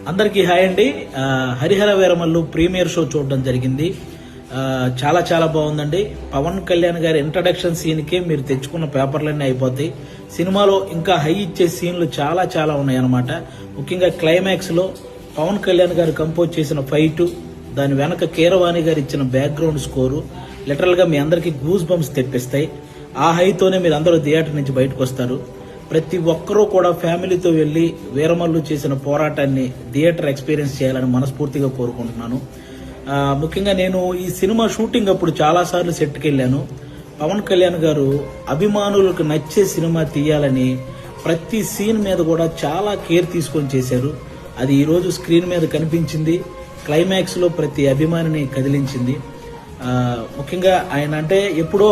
అందరికీ హాయ్ అండి. Harihara Veeramallu premiere show చూడడం జరిగింది. చాలా చాలా బాగుందండి. పవన్ కళ్యాణ్ గారి ఇంట్రడక్షన్ సీన్కే మీరు తెచ్చుకున్న పేపర్లన్నీ అయిపోతాయి. సినిమాలో ఇంకా హై ఇచ్చే సీన్లు చాలా చాలా ఉన్నాయి అన్నమాట. ముఖ్యంగా క్లైమాక్స్ లో పవన్ కళ్యాణ్ గారు కంపోజ్ చేసిన ఫైట్, దాని వెనక కీరవాణి గారు ఇచ్చిన బ్యాక్గ్రౌండ్ స్కోరు లిటరల్ గా మీ అందరికి గూస్ బంప్స్ తెప్పిస్తాయి. ఆ హైతోనే మీరు అందరూ థియేటర్ నుంచి బయటకు వస్తారు. ప్రతి ఒక్కరూ కూడా ఫ్యామిలీతో వెళ్లి వీరమల్లు చేసిన పోరాటాన్ని థియేటర్ ఎక్స్పీరియన్స్ చేయాలని మనస్ఫూర్తిగా కోరుకుంటున్నాను. ముఖ్యంగా నేను ఈ సినిమా షూటింగ్ అప్పుడు చాలాసార్లు సెట్కి వెళ్ళాను. పవన్ కళ్యాణ్ గారు అభిమానులకు నచ్చే సినిమా తీయాలని ప్రతి సీన్ మీద కూడా చాలా కేర్ తీసుకొని చేశారు. అది ఈరోజు స్క్రీన్ మీద కనిపించింది. క్లైమాక్స్ లో ప్రతి అభిమానిని కదిలించింది. ముఖ్యంగా ఆయన అంటే ఎప్పుడో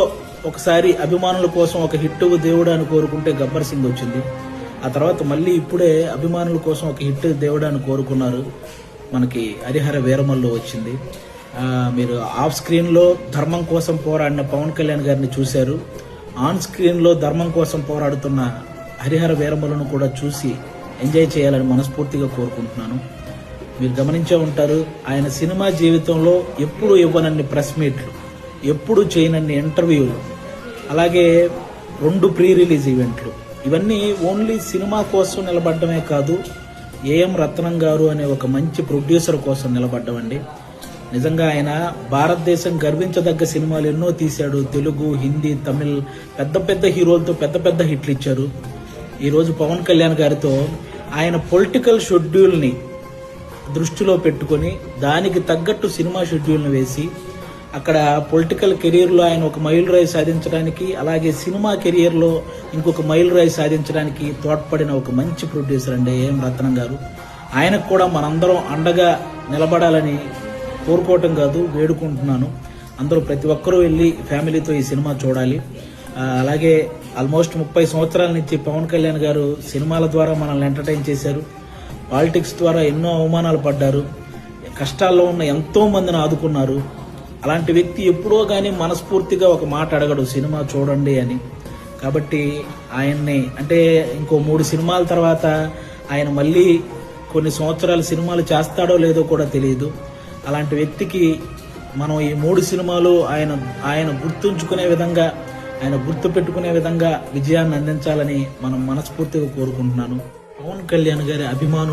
ఒకసారి అభిమానుల కోసం ఒక హిట్ దేవుడు అని కోరుకుంటే గబ్బర్ సింగ్ వచ్చింది. ఆ తర్వాత మళ్ళీ ఇప్పుడే అభిమానుల కోసం ఒక హిట్ దేవుడు అని కోరుకున్నారు, మనకి హరిహర వీరమల్లు వచ్చింది. మీరు ఆఫ్ స్క్రీన్ లో ధర్మం కోసం పోరాడిన పవన్ కళ్యాణ్ గారిని చూశారు. ఆన్ స్క్రీన్ లో ధర్మం కోసం పోరాడుతున్న హరిహర వీరమల్లును కూడా చూసి ఎంజాయ్ చేయాలని మనస్ఫూర్తిగా కోరుకుంటున్నాను. మీరు గమనించే ఉంటారు, ఆయన సినిమా జీవితంలో ఎప్పుడు ఇవ్వనన్ని ప్రెస్ మీట్లు, ఎప్పుడు చేయనన్ని ఇంటర్వ్యూలు, అలాగే 2 ప్రీ రిలీజ్ ఈవెంట్లు, ఇవన్నీ ఓన్లీ సినిమా కోసం నిలబడ్డమే కాదు, ఏఎం రత్నం గారు అనే ఒక మంచి ప్రొడ్యూసర్ కోసం నిలబడ్డమండి. నిజంగా ఆయన భారతదేశం గర్వించదగ్గ సినిమాలు ఎన్నో తీశాడు. తెలుగు, హిందీ, తమిళ్ పెద్ద పెద్ద హీరోలతో పెద్ద పెద్ద హిట్లు ఇచ్చారు. ఈరోజు పవన్ కళ్యాణ్ గారితో ఆయన పొలిటికల్ షెడ్యూల్ని దృష్టిలో పెట్టుకుని దానికి తగ్గట్టు సినిమా షెడ్యూల్ని వేసి అక్కడ పొలిటికల్ కెరీర్లో ఆయన ఒక మైలురాయి సాధించడానికి, అలాగే సినిమా కెరియర్లో ఇంకొక మైలురాయి సాధించడానికి తోడ్పడిన ఒక మంచి ప్రొడ్యూసర్ అండి ఏఎం రత్నం గారు. ఆయనకు కూడా మనందరం అండగా నిలబడాలని కోరుకోవటం కాదు, వేడుకుంటున్నాను. అందరూ ప్రతి ఒక్కరూ వెళ్ళి ఫ్యామిలీతో ఈ సినిమా చూడాలి. అలాగే ఆల్మోస్ట్ 30 సంవత్సరాల నుంచి పవన్ కళ్యాణ్ గారు సినిమాల ద్వారా మనల్ని ఎంటర్టైన్ చేశారు. పాలిటిక్స్ ద్వారా ఎన్నో అవమానాలు పడ్డారు. కష్టాల్లో ఉన్న ఎంతో మందిని ఆదుకున్నారు. అలాంటి వ్యక్తి ఎప్పుడో కానీ మనస్ఫూర్తిగా ఒక మాట అడగడు, సినిమా చూడండి అని. కాబట్టి ఆయన్ని అంటే ఇంకో 3 సినిమాల తర్వాత ఆయన మళ్ళీ కొన్ని సంవత్సరాలు సినిమాలు చేస్తాడో లేదో కూడా తెలియదు. అలాంటి వ్యక్తికి మనం ఈ 3 సినిమాలు ఆయన గుర్తుంచుకునే విధంగా, ఆయన గుర్తు పెట్టుకునే విధంగా విజయాన్ని అందించాలని మనం మనస్ఫూర్తిగా కోరుకుంటున్నాను. పవన్ కళ్యాణ్ గారి అభిమానులు